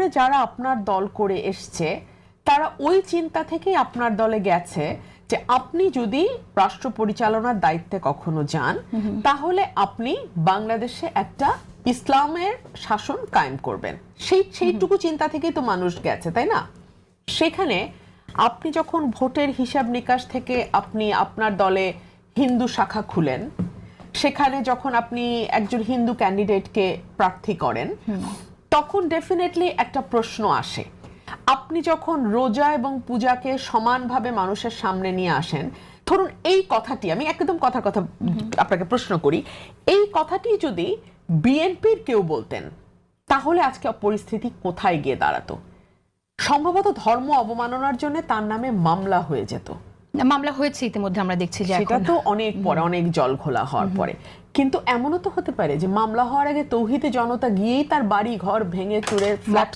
করে যারা আপনার দল করে এসছে তারা ওই চিন্তা থেকেই আপনার দলে গেছে যে আপনি যদি রাষ্ট্র পরিচালনার দায়িত্বে কখনো যান তাহলে আপনি বাংলাদেশে একটা ইসলামের শাসন কায়েম করবেন, সেইটুকু চিন্তা থেকেই তো মানুষ গেছে, তাই না? সেখানে আপনি যখন ভোটের হিসাব নিকাশ থেকে আপনি আপনার দলে হিন্দু শাখা খুলেন, সেখানে যখন আপনি একজন হিন্দু ক্যান্ডিডেটকে প্রার্থী করেন, তখন ডেফিনেটলি একটা প্রশ্ন আসে। আপনি যখন রোজা এবং পূজাকে সমানভাবে মানুষের সামনে নিয়ে আসেন, ধরুন এই কথাটি, আমি একদম কথার কথা আপনাকে প্রশ্ন করি, এই কথাটি যদি বিএনপির কেউ বলতেন তাহলে আজকে পরিস্থিতি কোথায় গিয়ে দাঁড়াতো? সম্ভবত ধর্ম অবমাননার জন্য তার নামে মামলা হয়ে যেত। মামলা হয়েছে ইতিমধ্যে, আমরা দেখছি যে সেটা তো অনেক পরে, অনেক জল ঘোলা হওয়ার পরে। কিন্তু এমনও তো হতে পারে যে মামলা হওয়ার আগে তৌহিদে জনতা গিয়েই তার বাড়ি ঘর ভেঙে চুরে ফ্ল্যাট